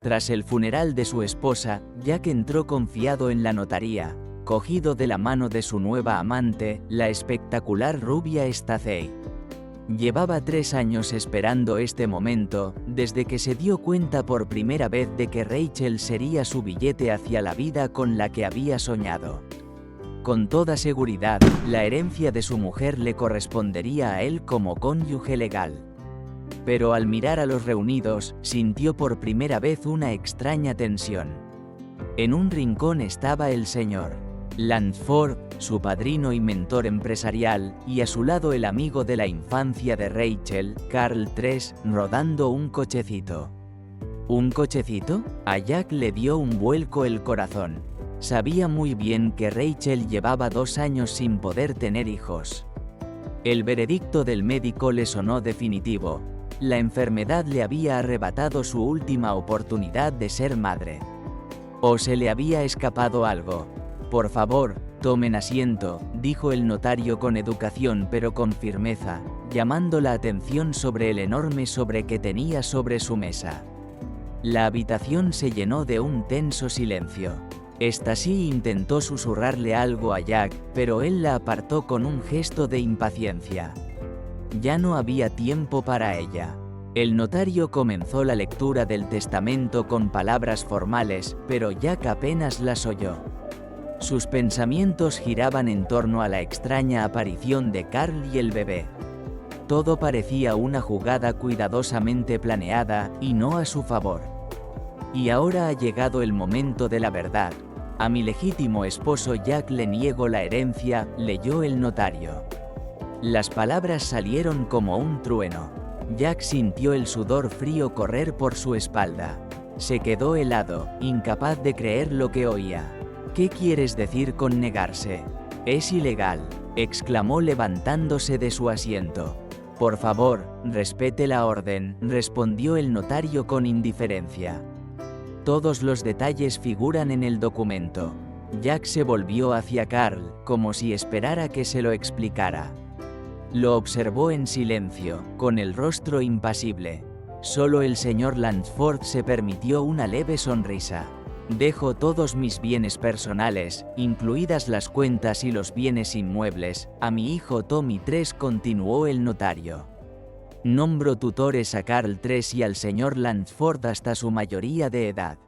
Tras el funeral de su esposa, Jack entró confiado en la notaría, cogido de la mano de su nueva amante, la espectacular rubia Stacey. Llevaba 3 años esperando este momento, desde que se dio cuenta por primera vez de que Rachel sería su billete hacia la vida con la que había soñado. Con toda seguridad, la herencia de su mujer le correspondería a él como cónyuge legal. Pero al mirar a los reunidos, sintió por primera vez una extraña tensión. En un rincón estaba el señor Lansford, su padrino y mentor empresarial, y a su lado el amigo de la infancia de Rachel, Carl III, rodando un cochecito. ¿Un cochecito? A Jack le dio un vuelco el corazón. Sabía muy bien que Rachel llevaba 2 años sin poder tener hijos. El veredicto del médico le sonó definitivo. La enfermedad le había arrebatado su última oportunidad de ser madre. ¿O se le había escapado algo? Por favor, tomen asiento, dijo el notario con educación pero con firmeza, llamando la atención sobre el enorme sobre que tenía sobre su mesa. La habitación se llenó de un tenso silencio. Stacey intentó susurrarle algo a Jack, pero él la apartó con un gesto de impaciencia. Ya no había tiempo para ella. El notario comenzó la lectura del testamento con palabras formales, pero Jack apenas las oyó. Sus pensamientos giraban en torno a la extraña aparición de Carl y el bebé. Todo parecía una jugada cuidadosamente planeada, y no a su favor. Y ahora ha llegado el momento de la verdad. A mi legítimo esposo Jack le niego la herencia, leyó el notario. Las palabras salieron como un trueno. Jack sintió el sudor frío correr por su espalda. Se quedó helado, incapaz de creer lo que oía. ¿Qué quieres decir con negarse? Es ilegal, exclamó levantándose de su asiento. Por favor, respete la orden, respondió el notario con indiferencia. Todos los detalles figuran en el documento. Jack se volvió hacia Carl, como si esperara que se lo explicara. Lo observó en silencio, con el rostro impasible. Solo el señor Lansford se permitió una leve sonrisa. Dejo todos mis bienes personales, incluidas las cuentas y los bienes inmuebles, a mi hijo Tommy III, continuó el notario. Nombro tutores a Carl III y al señor Lansford hasta su mayoría de edad.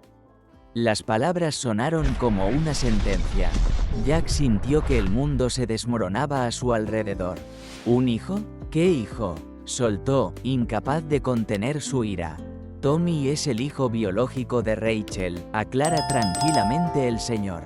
Las palabras sonaron como una sentencia. Jack sintió que el mundo se desmoronaba a su alrededor. ¿Un hijo? ¿Qué hijo?, soltó, incapaz de contener su ira. Tommy es el hijo biológico de Rachel, aclara tranquilamente el señor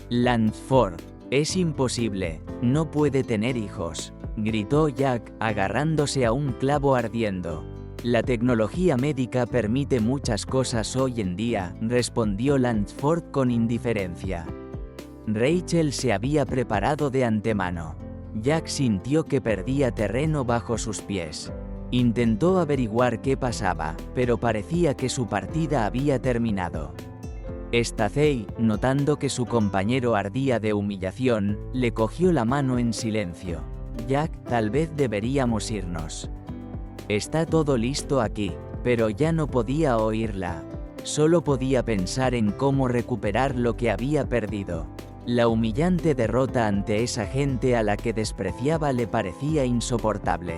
Lansford. Es imposible, no puede tener hijos, gritó Jack, agarrándose a un clavo ardiendo. La tecnología médica permite muchas cosas hoy en día, respondió Lansford con indiferencia. Rachel se había preparado de antemano. Jack sintió que perdía terreno bajo sus pies. Intentó averiguar qué pasaba, pero parecía que su partida había terminado. Stacey, notando que su compañero ardía de humillación, le cogió la mano en silencio. Jack, tal vez deberíamos irnos. Está todo listo aquí, pero ya no podía oírla. Solo podía pensar en cómo recuperar lo que había perdido. La humillante derrota ante esa gente a la que despreciaba le parecía insoportable.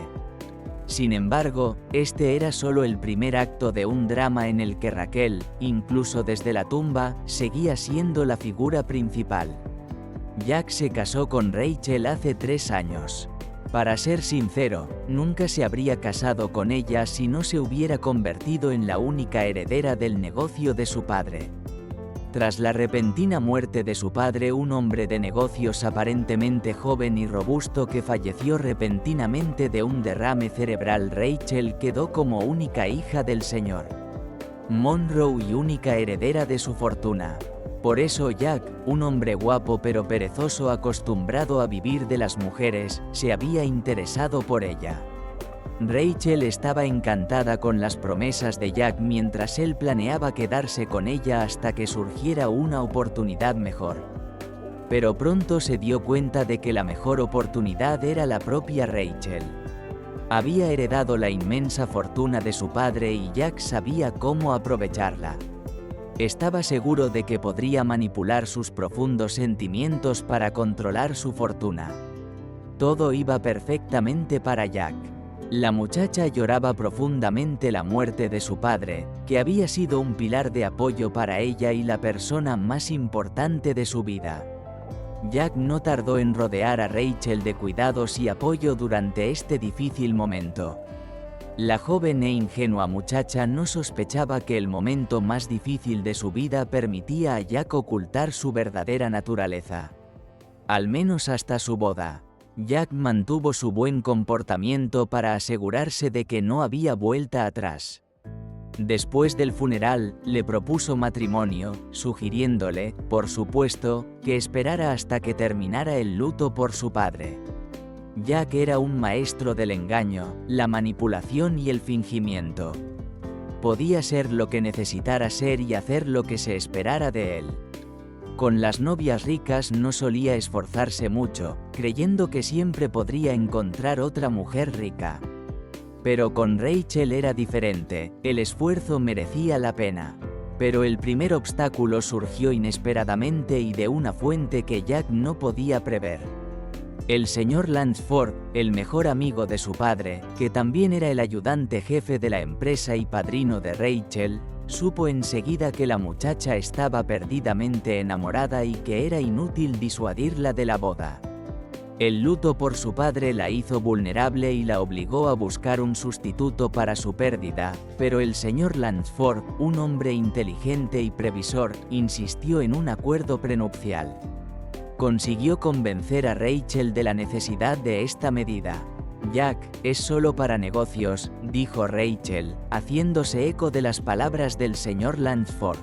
Sin embargo, este era solo el primer acto de un drama en el que Raquel, incluso desde la tumba, seguía siendo la figura principal. Jack se casó con Rachel hace 3 años. Para ser sincero, nunca se habría casado con ella si no se hubiera convertido en la única heredera del negocio de su padre. Tras la repentina muerte de su padre, un hombre de negocios aparentemente joven y robusto que falleció repentinamente de un derrame cerebral, Rachel quedó como única hija del señor Monroe y única heredera de su fortuna. Por eso Jack, un hombre guapo pero perezoso acostumbrado a vivir de las mujeres, se había interesado por ella. Rachel estaba encantada con las promesas de Jack mientras él planeaba quedarse con ella hasta que surgiera una oportunidad mejor. Pero pronto se dio cuenta de que la mejor oportunidad era la propia Rachel. Había heredado la inmensa fortuna de su padre y Jack sabía cómo aprovecharla. Estaba seguro de que podría manipular sus profundos sentimientos para controlar su fortuna. Todo iba perfectamente para Jack. La muchacha lloraba profundamente la muerte de su padre, que había sido un pilar de apoyo para ella y la persona más importante de su vida. Jack no tardó en rodear a Rachel de cuidados y apoyo durante este difícil momento. La joven e ingenua muchacha no sospechaba que el momento más difícil de su vida permitía a Jack ocultar su verdadera naturaleza. Al menos hasta su boda. Jack mantuvo su buen comportamiento para asegurarse de que no había vuelta atrás. Después del funeral, le propuso matrimonio, sugiriéndole, por supuesto, que esperara hasta que terminara el luto por su padre. Jack era un maestro del engaño, la manipulación y el fingimiento. Podía ser lo que necesitara ser y hacer lo que se esperara de él. Con las novias ricas no solía esforzarse mucho, creyendo que siempre podría encontrar otra mujer rica. Pero con Rachel era diferente, el esfuerzo merecía la pena. Pero el primer obstáculo surgió inesperadamente y de una fuente que Jack no podía prever. El señor Lansford, el mejor amigo de su padre, que también era el ayudante jefe de la empresa y padrino de Rachel, supo enseguida que la muchacha estaba perdidamente enamorada y que era inútil disuadirla de la boda. El luto por su padre la hizo vulnerable y la obligó a buscar un sustituto para su pérdida, pero el señor Lansford, un hombre inteligente y previsor, insistió en un acuerdo prenupcial. Consiguió convencer a Rachel de la necesidad de esta medida. Jack, es solo para negocios, dijo Rachel, haciéndose eco de las palabras del señor Lansford.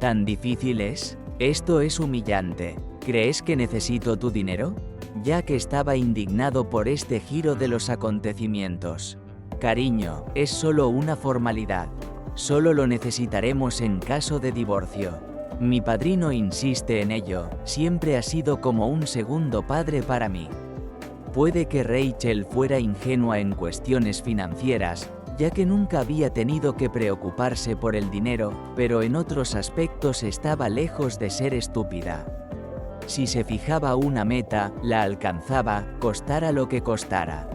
¿Tan difícil es? Esto es humillante. ¿Crees que necesito tu dinero? Jack estaba indignado por este giro de los acontecimientos. Cariño, es solo una formalidad. Solo lo necesitaremos en caso de divorcio. Mi padrino insiste en ello, siempre ha sido como un segundo padre para mí. Puede que Rachel fuera ingenua en cuestiones financieras, ya que nunca había tenido que preocuparse por el dinero, pero en otros aspectos estaba lejos de ser estúpida. Si se fijaba una meta, la alcanzaba, costara lo que costara.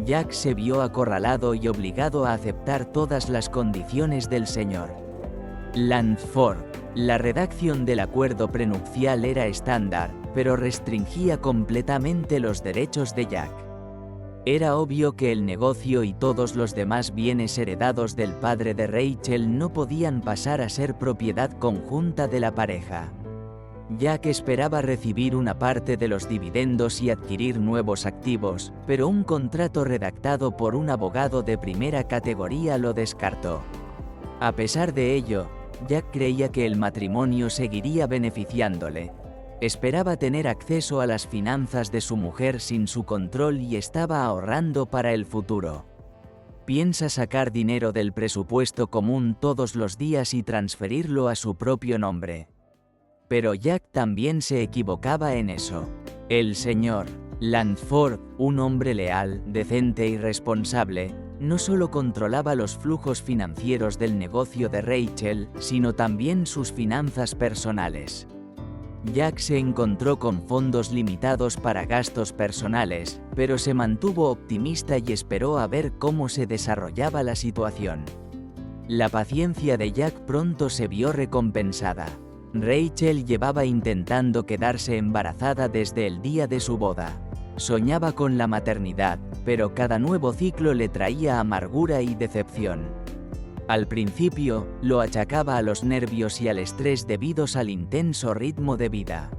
Jack se vio acorralado y obligado a aceptar todas las condiciones del señor Lansford. La redacción del acuerdo prenupcial era estándar, pero restringía completamente los derechos de Jack. Era obvio que el negocio y todos los demás bienes heredados del padre de Rachel no podían pasar a ser propiedad conjunta de la pareja. Jack esperaba recibir una parte de los dividendos y adquirir nuevos activos, pero un contrato redactado por un abogado de primera categoría lo descartó. A pesar de ello, Jack creía que el matrimonio seguiría beneficiándole. Esperaba tener acceso a las finanzas de su mujer sin su control y estaba ahorrando para el futuro. Piensa sacar dinero del presupuesto común todos los días y transferirlo a su propio nombre. Pero Jack también se equivocaba en eso. El señor Lansford, un hombre leal, decente y responsable, no solo controlaba los flujos financieros del negocio de Rachel, sino también sus finanzas personales. Jack se encontró con fondos limitados para gastos personales, pero se mantuvo optimista y esperó a ver cómo se desarrollaba la situación. La paciencia de Jack pronto se vio recompensada. Rachel llevaba intentando quedarse embarazada desde el día de su boda. Soñaba con la maternidad, pero cada nuevo ciclo le traía amargura y decepción. Al principio, lo achacaba a los nervios y al estrés debidos al intenso ritmo de vida.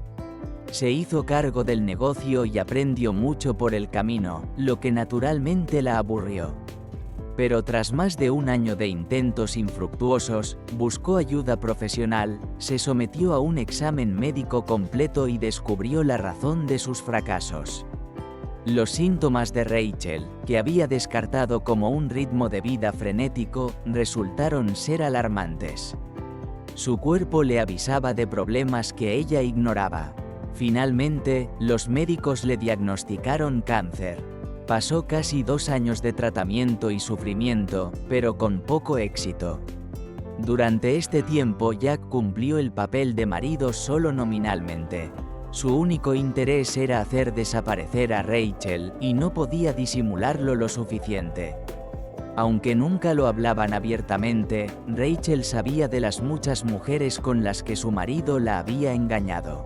Se hizo cargo del negocio y aprendió mucho por el camino, lo que naturalmente la aburrió. Pero tras más de un año de intentos infructuosos, buscó ayuda profesional, se sometió a un examen médico completo y descubrió la razón de sus fracasos. Los síntomas de Rachel, que había descartado como un ritmo de vida frenético, resultaron ser alarmantes. Su cuerpo le avisaba de problemas que ella ignoraba. Finalmente, los médicos le diagnosticaron cáncer. Pasó casi 2 años de tratamiento y sufrimiento, pero con poco éxito. Durante este tiempo Jack cumplió el papel de marido solo nominalmente. Su único interés era hacer desaparecer a Rachel, y no podía disimularlo lo suficiente. Aunque nunca lo hablaban abiertamente, Rachel sabía de las muchas mujeres con las que su marido la había engañado.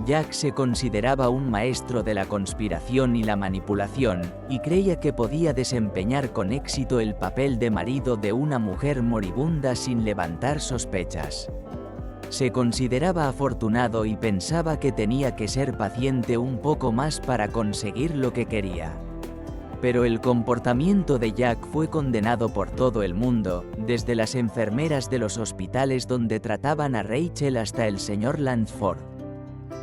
Jack se consideraba un maestro de la conspiración y la manipulación, y creía que podía desempeñar con éxito el papel de marido de una mujer moribunda sin levantar sospechas. Se consideraba afortunado y pensaba que tenía que ser paciente un poco más para conseguir lo que quería. Pero el comportamiento de Jack fue condenado por todo el mundo, desde las enfermeras de los hospitales donde trataban a Rachel hasta el señor Lansford.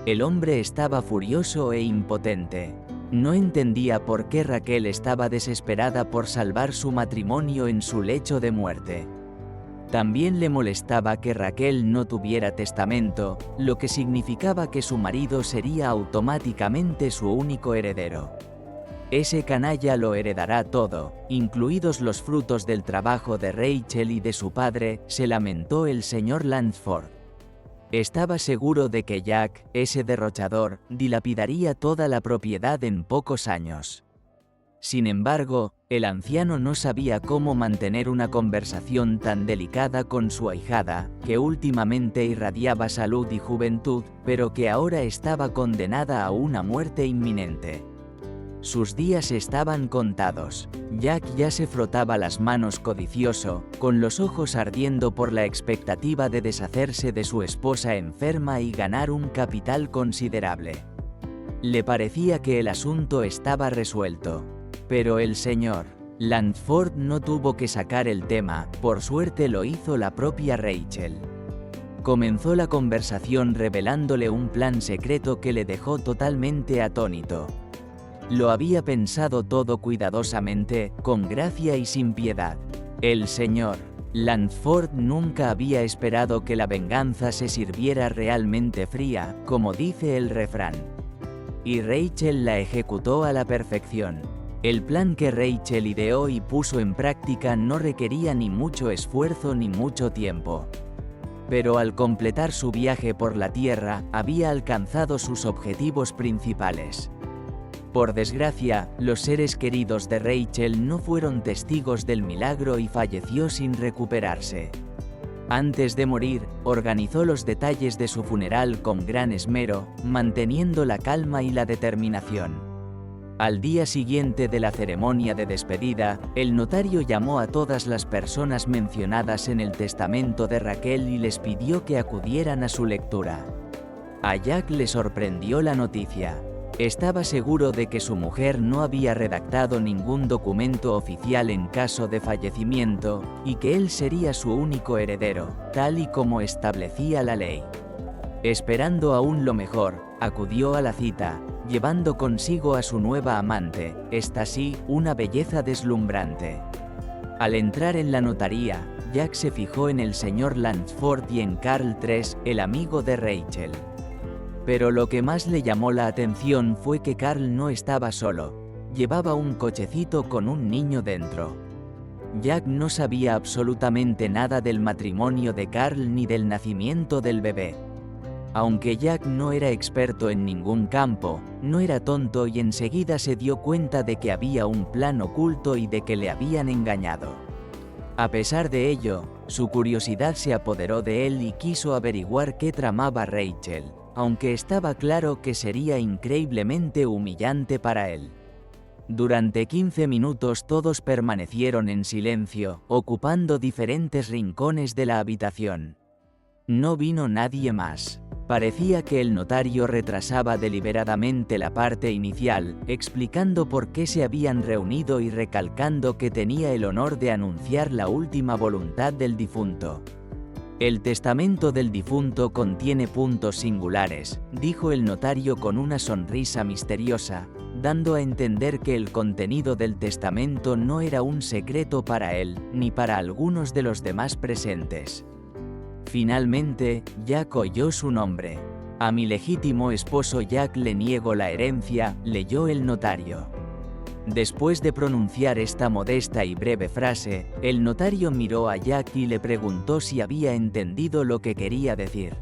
El hombre estaba furioso e impotente. No entendía por qué Raquel estaba desesperada por salvar su matrimonio en su lecho de muerte. También le molestaba que Raquel no tuviera testamento, lo que significaba que su marido sería automáticamente su único heredero. Ese canalla lo heredará todo, incluidos los frutos del trabajo de Rachel y de su padre, se lamentó el señor Lansford. Estaba seguro de que Jack, ese derrochador, dilapidaría toda la propiedad en pocos años. Sin embargo, el anciano no sabía cómo mantener una conversación tan delicada con su ahijada, que últimamente irradiaba salud y juventud, pero que ahora estaba condenada a una muerte inminente. Sus días estaban contados. Jack ya se frotaba las manos codicioso, con los ojos ardiendo por la expectativa de deshacerse de su esposa enferma y ganar un capital considerable. Le parecía que el asunto estaba resuelto. Pero el señor Lansford no tuvo que sacar el tema, por suerte lo hizo la propia Rachel. Comenzó la conversación revelándole un plan secreto que le dejó totalmente atónito. Lo había pensado todo cuidadosamente, con gracia y sin piedad. El señor Lansford nunca había esperado que la venganza se sirviera realmente fría, como dice el refrán. Y Rachel la ejecutó a la perfección. El plan que Rachel ideó y puso en práctica no requería ni mucho esfuerzo ni mucho tiempo. Pero al completar su viaje por la Tierra, había alcanzado sus objetivos principales. Por desgracia, los seres queridos de Rachel no fueron testigos del milagro y falleció sin recuperarse. Antes de morir, organizó los detalles de su funeral con gran esmero, manteniendo la calma y la determinación. Al día siguiente de la ceremonia de despedida, el notario llamó a todas las personas mencionadas en el testamento de Raquel y les pidió que acudieran a su lectura. A Jack le sorprendió la noticia. Estaba seguro de que su mujer no había redactado ningún documento oficial en caso de fallecimiento, y que él sería su único heredero, tal y como establecía la ley. Esperando aún lo mejor, acudió a la cita, llevando consigo a su nueva amante, esta sí, una belleza deslumbrante. Al entrar en la notaría, Jack se fijó en el señor Lansford y en Carl III, el amigo de Rachel. Pero lo que más le llamó la atención fue que Carl no estaba solo, llevaba un cochecito con un niño dentro. Jack no sabía absolutamente nada del matrimonio de Carl ni del nacimiento del bebé. Aunque Jack no era experto en ningún campo, no era tonto y enseguida se dio cuenta de que había un plan oculto y de que le habían engañado. A pesar de ello, su curiosidad se apoderó de él y quiso averiguar qué tramaba Rachel, aunque estaba claro que sería increíblemente humillante para él. Durante 15 minutos todos permanecieron en silencio, ocupando diferentes rincones de la habitación. No vino nadie más. Parecía que el notario retrasaba deliberadamente la parte inicial, explicando por qué se habían reunido y recalcando que tenía el honor de anunciar la última voluntad del difunto. El testamento del difunto contiene puntos singulares, dijo el notario con una sonrisa misteriosa, dando a entender que el contenido del testamento no era un secreto para él, ni para algunos de los demás presentes. Finalmente, Jack oyó su nombre. A mi legítimo esposo Jack le niego la herencia, leyó el notario. Después de pronunciar esta modesta y breve frase, el notario miró a Jack y le preguntó si había entendido lo que quería decir.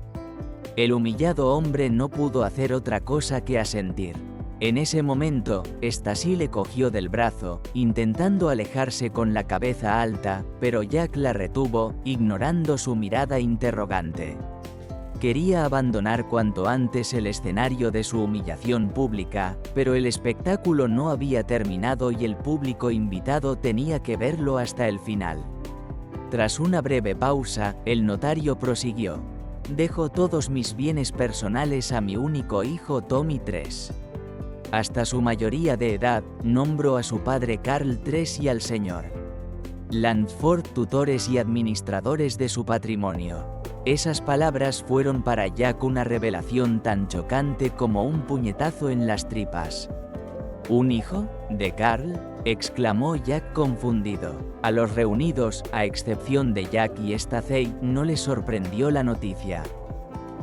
El humillado hombre no pudo hacer otra cosa que asentir. En ese momento, Stacy le cogió del brazo, intentando alejarse con la cabeza alta, pero Jack la retuvo, ignorando su mirada interrogante. Quería abandonar cuanto antes el escenario de su humillación pública, pero el espectáculo no había terminado y el público invitado tenía que verlo hasta el final. Tras una breve pausa, el notario prosiguió: «Dejo todos mis bienes personales a mi único hijo Tommy III. Hasta su mayoría de edad, nombro a su padre Carl III y al señor Lansford tutores y administradores de su patrimonio». Esas palabras fueron para Jack una revelación tan chocante como un puñetazo en las tripas. ¿Un hijo? ¿De Carl?, exclamó Jack confundido. A los reunidos, a excepción de Jack y Stacey, no les sorprendió la noticia.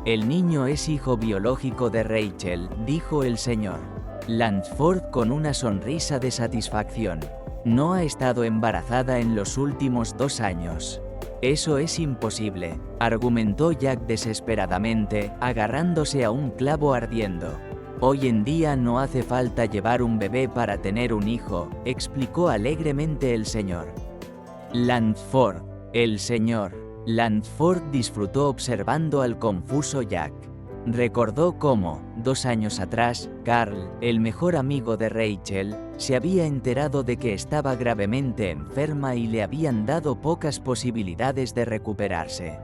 «El niño es hijo biológico de Rachel», dijo el señor Lansford con una sonrisa de satisfacción. «No ha estado embarazada en los últimos 2 años». «Eso es imposible», argumentó Jack desesperadamente, agarrándose a un clavo ardiendo. «Hoy en día no hace falta llevar un bebé para tener un hijo», explicó alegremente el señor Lansford. El señor Lansford disfrutó observando al confuso Jack. Recordó cómo, 2 años atrás, Carl, el mejor amigo de Rachel, se había enterado de que estaba gravemente enferma y le habían dado pocas posibilidades de recuperarse.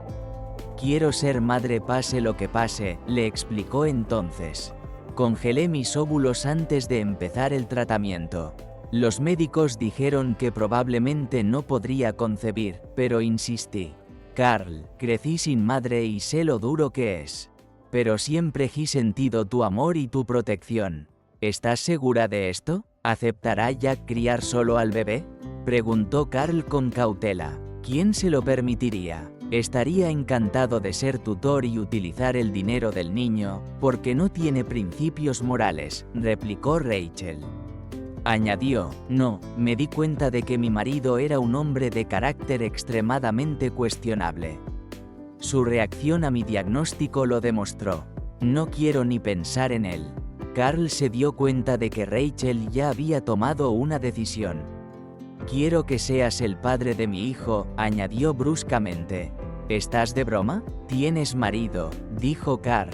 «Quiero ser madre pase lo que pase», le explicó entonces. «Congelé mis óvulos antes de empezar el tratamiento. Los médicos dijeron que probablemente no podría concebir, pero insistí. Carl, crecí sin madre y sé lo duro que es. Pero siempre he sentido tu amor y tu protección. ¿Estás segura de esto? ¿Aceptará Jack criar solo al bebé?», preguntó Carl con cautela. «¿Quién se lo permitiría? Estaría encantado de ser tutor y utilizar el dinero del niño, porque no tiene principios morales», replicó Rachel. Añadió: «No, me di cuenta de que mi marido era un hombre de carácter extremadamente cuestionable. Su reacción a mi diagnóstico lo demostró. No quiero ni pensar en él». Carl se dio cuenta de que Rachel ya había tomado una decisión. «Quiero que seas el padre de mi hijo», añadió bruscamente. «¿Estás de broma? ¿Tienes marido?», dijo Carl.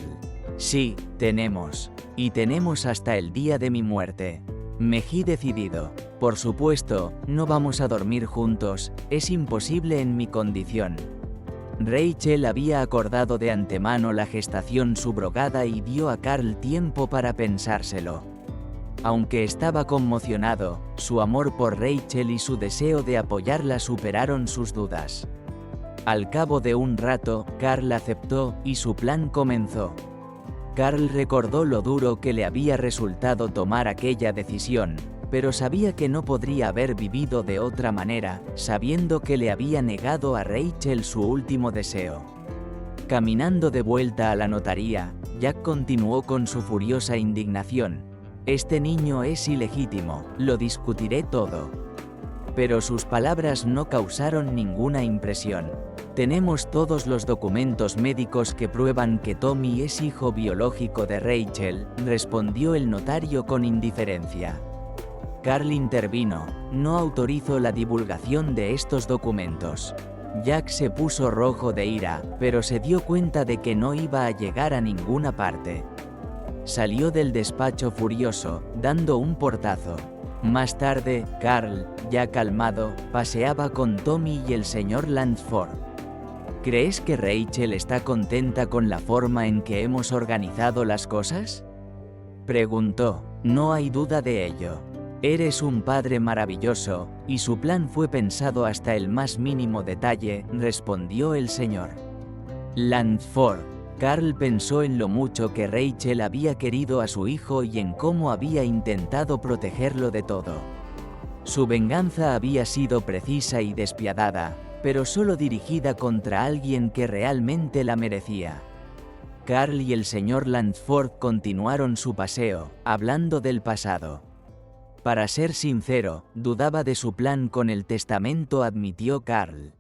«Sí, tenemos. Y tenemos hasta el día de mi muerte. Me he decidido. Por supuesto, no vamos a dormir juntos, es imposible en mi condición». Rachel había acordado de antemano la gestación subrogada y dio a Carl tiempo para pensárselo. Aunque estaba conmocionado, su amor por Rachel y su deseo de apoyarla superaron sus dudas. Al cabo de un rato, Carl aceptó, y su plan comenzó. Carl recordó lo duro que le había resultado tomar aquella decisión, pero sabía que no podría haber vivido de otra manera, sabiendo que le había negado a Rachel su último deseo. Caminando de vuelta a la notaría, Jack continuó con su furiosa indignación. «Este niño es ilegítimo, lo discutiré todo». Pero sus palabras no causaron ninguna impresión. «Tenemos todos los documentos médicos que prueban que Tommy es hijo biológico de Rachel», respondió el notario con indiferencia. Carl intervino: «No autorizo la divulgación de estos documentos». Jack se puso rojo de ira, pero se dio cuenta de que no iba a llegar a ninguna parte. Salió del despacho furioso, dando un portazo. Más tarde, Carl, ya calmado, paseaba con Tommy y el señor Lansford. «¿Crees que Rachel está contenta con la forma en que hemos organizado las cosas?», preguntó. «No hay duda de ello. Eres un padre maravilloso, y su plan fue pensado hasta el más mínimo detalle», respondió el señor Lansford. Carl pensó en lo mucho que Rachel había querido a su hijo y en cómo había intentado protegerlo de todo. Su venganza había sido precisa y despiadada, pero solo dirigida contra alguien que realmente la merecía. Carl y el señor Lansford continuaron su paseo, hablando del pasado. Para ser sincero, dudaba de su plan con el testamento, admitió Carl.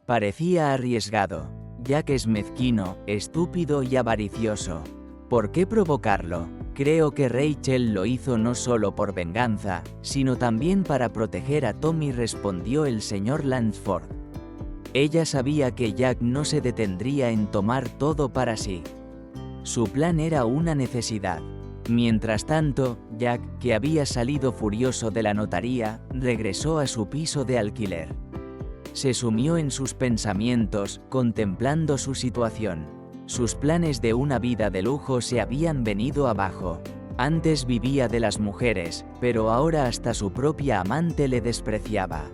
Parecía arriesgado. Jack es mezquino, estúpido y avaricioso. ¿Por qué provocarlo? Creo que Rachel lo hizo no solo por venganza, sino también para proteger a Tommy, respondió el señor Lansford. Ella sabía que Jack no se detendría en tomar todo para sí. Su plan era una necesidad. Mientras tanto, Jack, que había salido furioso de la notaría, regresó a su piso de alquiler. Se sumió en sus pensamientos, contemplando su situación. Sus planes de una vida de lujo se habían venido abajo. Antes vivía de las mujeres, pero ahora hasta su propia amante le despreciaba.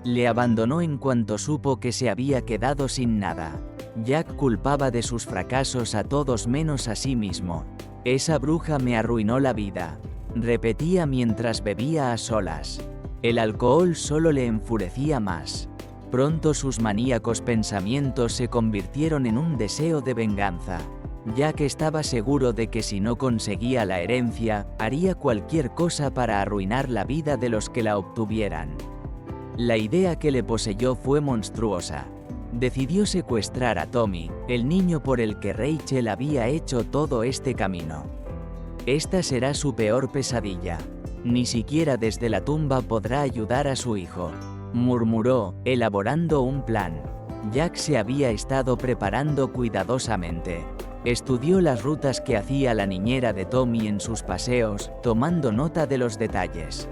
Le abandonó en cuanto supo que se había quedado sin nada. Jack culpaba de sus fracasos a todos menos a sí mismo. Esa bruja me arruinó la vida, repetía mientras bebía a solas. El alcohol solo le enfurecía más. Pronto sus maníacos pensamientos se convirtieron en un deseo de venganza. Jack estaba seguro de que si no conseguía la herencia, haría cualquier cosa para arruinar la vida de los que la obtuvieran. La idea que le poseyó fue monstruosa. Decidió secuestrar a Tommy, el niño por el que Rachel había hecho todo este camino. Esta será su peor pesadilla. Ni siquiera desde la tumba podrá ayudar a su hijo, murmuró, elaborando un plan. Jack se había estado preparando cuidadosamente. Estudió las rutas que hacía la niñera de Tommy en sus paseos, tomando nota de los detalles.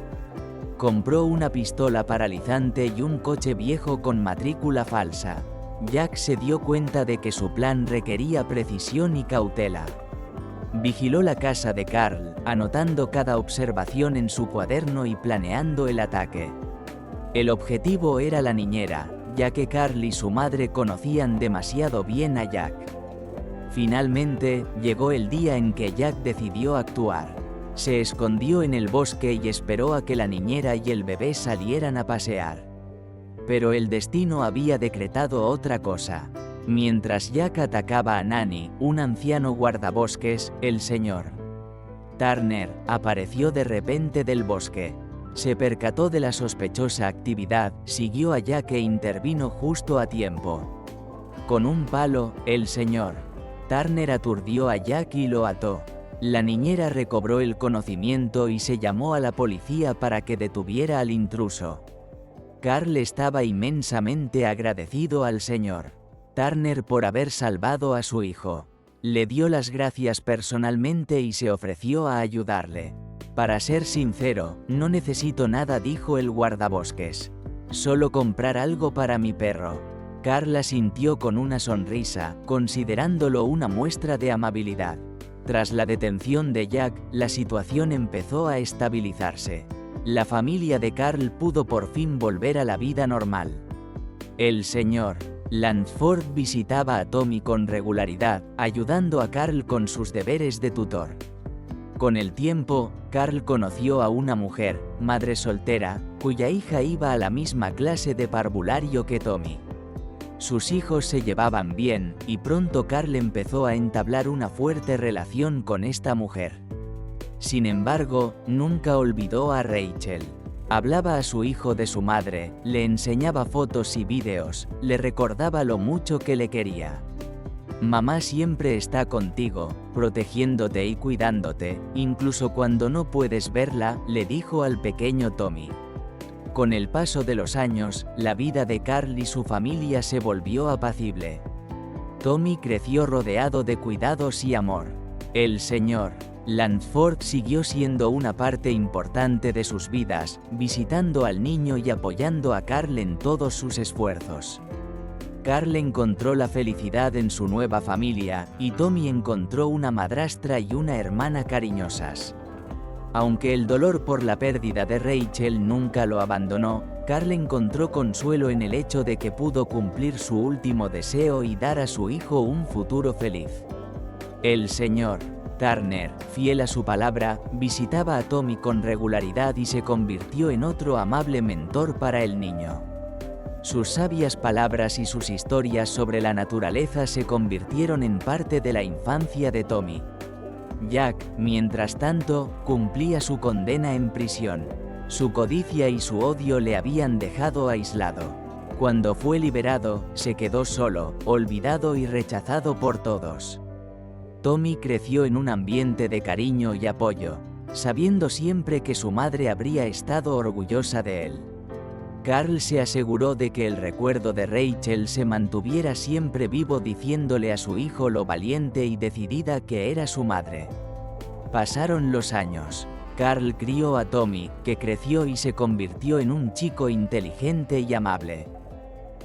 Compró una pistola paralizante y un coche viejo con matrícula falsa. Jack se dio cuenta de que su plan requería precisión y cautela. Vigiló la casa de Carl, anotando cada observación en su cuaderno y planeando el ataque. El objetivo era la niñera, ya que Carl y su madre conocían demasiado bien a Jack. Finalmente, llegó el día en que Jack decidió actuar. Se escondió en el bosque y esperó a que la niñera y el bebé salieran a pasear. Pero el destino había decretado otra cosa. Mientras Jack atacaba a Nanny, un anciano guardabosques, el señor Turner, apareció de repente del bosque. Se percató de la sospechosa actividad, siguió a Jack e intervino justo a tiempo. Con un palo, el señor Turner aturdió a Jack y lo ató. La niñera recobró el conocimiento y se llamó a la policía para que detuviera al intruso. Carl estaba inmensamente agradecido al señor Turner por haber salvado a su hijo. Le dio las gracias personalmente y se ofreció a ayudarle. Para ser sincero, no necesito nada, dijo el guardabosques. Solo comprar algo para mi perro. Carl asintió con una sonrisa, considerándolo una muestra de amabilidad. Tras la detención de Jack, la situación empezó a estabilizarse. La familia de Carl pudo por fin volver a la vida normal. El señor Lansford visitaba a Tommy con regularidad, ayudando a Carl con sus deberes de tutor. Con el tiempo, Carl conoció a una mujer, madre soltera, cuya hija iba a la misma clase de parvulario que Tommy. Sus hijos se llevaban bien, y pronto Carl empezó a entablar una fuerte relación con esta mujer. Sin embargo, nunca olvidó a Rachel. Hablaba a su hijo de su madre, le enseñaba fotos y vídeos, le recordaba lo mucho que le quería. Mamá siempre está contigo, protegiéndote y cuidándote, incluso cuando no puedes verla, le dijo al pequeño Tommy. Con el paso de los años, la vida de Carl y su familia se volvió apacible. Tommy creció rodeado de cuidados y amor. El señor Lansford siguió siendo una parte importante de sus vidas, visitando al niño y apoyando a Carl en todos sus esfuerzos. Carl encontró la felicidad en su nueva familia, y Tommy encontró una madrastra y una hermana cariñosas. Aunque el dolor por la pérdida de Rachel nunca lo abandonó, Carl encontró consuelo en el hecho de que pudo cumplir su último deseo y dar a su hijo un futuro feliz. El señor Turner, fiel a su palabra, visitaba a Tommy con regularidad y se convirtió en otro amable mentor para el niño. Sus sabias palabras y sus historias sobre la naturaleza se convirtieron en parte de la infancia de Tommy. Jack, mientras tanto, cumplía su condena en prisión. Su codicia y su odio le habían dejado aislado. Cuando fue liberado, se quedó solo, olvidado y rechazado por todos. Tommy creció en un ambiente de cariño y apoyo, sabiendo siempre que su madre habría estado orgullosa de él. Carl se aseguró de que el recuerdo de Rachel se mantuviera siempre vivo, diciéndole a su hijo lo valiente y decidida que era su madre. Pasaron los años. Carl crió a Tommy, que creció y se convirtió en un chico inteligente y amable.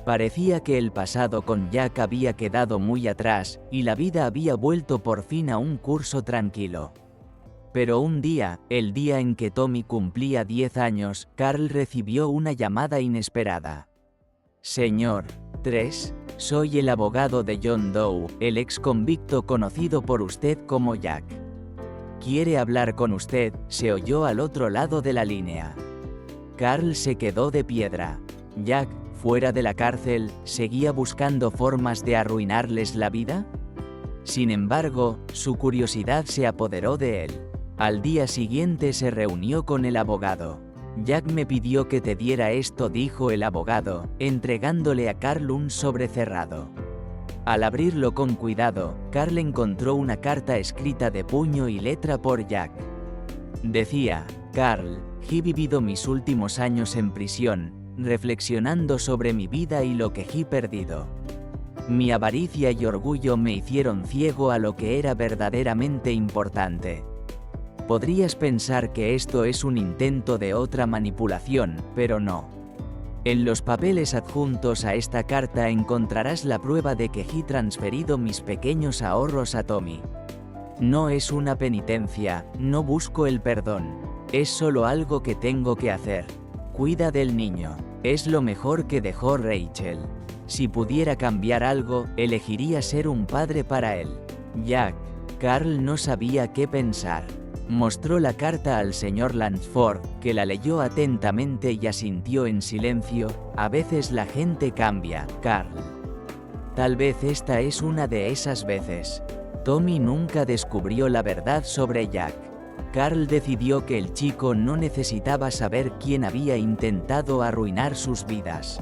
Parecía que el pasado con Jack había quedado muy atrás, y la vida había vuelto por fin a un curso tranquilo. Pero un día, el día en que Tommy cumplía 10 años, Carl recibió una llamada inesperada. Señor 3, soy el abogado de John Doe, el ex convicto conocido por usted como Jack. Quiere hablar con usted, se oyó al otro lado de la línea. Carl se quedó de piedra. Jack, fuera de la cárcel, ¿seguía buscando formas de arruinarles la vida? Sin embargo, su curiosidad se apoderó de él. Al día siguiente se reunió con el abogado. Jack me pidió que te diera esto, dijo el abogado, entregándole a Carl un sobre cerrado. Al abrirlo con cuidado, Carl encontró una carta escrita de puño y letra por Jack. Decía: Carl, he vivido mis últimos años en prisión, reflexionando sobre mi vida y lo que he perdido. Mi avaricia y orgullo me hicieron ciego a lo que era verdaderamente importante. Podrías pensar que esto es un intento de otra manipulación, pero no. En los papeles adjuntos a esta carta encontrarás la prueba de que he transferido mis pequeños ahorros a Tommy. No es una penitencia, no busco el perdón. Es solo algo que tengo que hacer. Cuida del niño. Es lo mejor que dejó Rachel. Si pudiera cambiar algo, elegiría ser un padre para él. Jack. Carl no sabía qué pensar. Mostró la carta al señor Lansford, que la leyó atentamente y asintió en silencio. A veces la gente cambia, Carl. Tal vez esta es una de esas veces. Tommy nunca descubrió la verdad sobre Jack. Carl decidió que el chico no necesitaba saber quién había intentado arruinar sus vidas.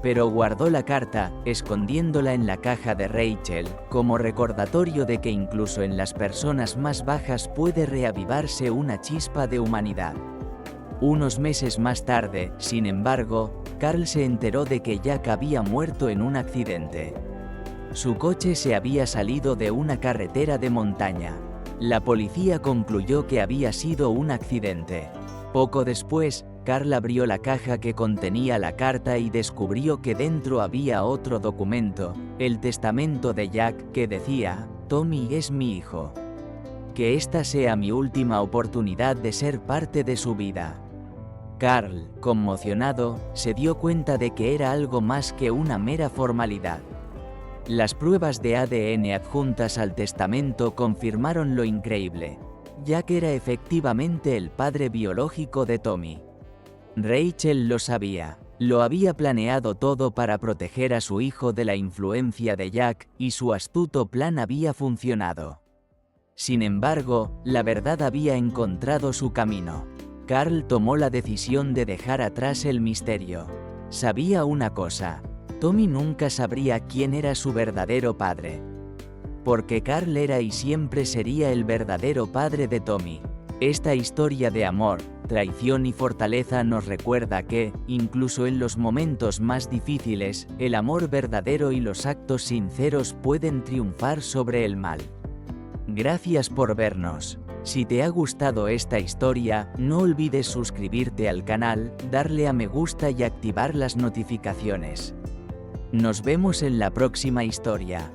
Pero guardó la carta, escondiéndola en la caja de Rachel, como recordatorio de que incluso en las personas más bajas puede reavivarse una chispa de humanidad. Unos meses más tarde, sin embargo, Carl se enteró de que Jack había muerto en un accidente. Su coche se había salido de una carretera de montaña. La policía concluyó que había sido un accidente. Poco después, Carl abrió la caja que contenía la carta y descubrió que dentro había otro documento, el testamento de Jack, que decía: Tommy es mi hijo. Que esta sea mi última oportunidad de ser parte de su vida. Carl, conmocionado, se dio cuenta de que era algo más que una mera formalidad. Las pruebas de ADN adjuntas al testamento confirmaron lo increíble. Jack era efectivamente el padre biológico de Tommy. Rachel lo sabía. Lo había planeado todo para proteger a su hijo de la influencia de Jack, y su astuto plan había funcionado. Sin embargo, la verdad había encontrado su camino. Carl tomó la decisión de dejar atrás el misterio. Sabía una cosa: Tommy nunca sabría quién era su verdadero padre. Porque Carl era y siempre sería el verdadero padre de Tommy. Esta historia de amor, traición y fortaleza nos recuerda que, incluso en los momentos más difíciles, el amor verdadero y los actos sinceros pueden triunfar sobre el mal. Gracias por vernos. Si te ha gustado esta historia, no olvides suscribirte al canal, darle a me gusta y activar las notificaciones. Nos vemos en la próxima historia.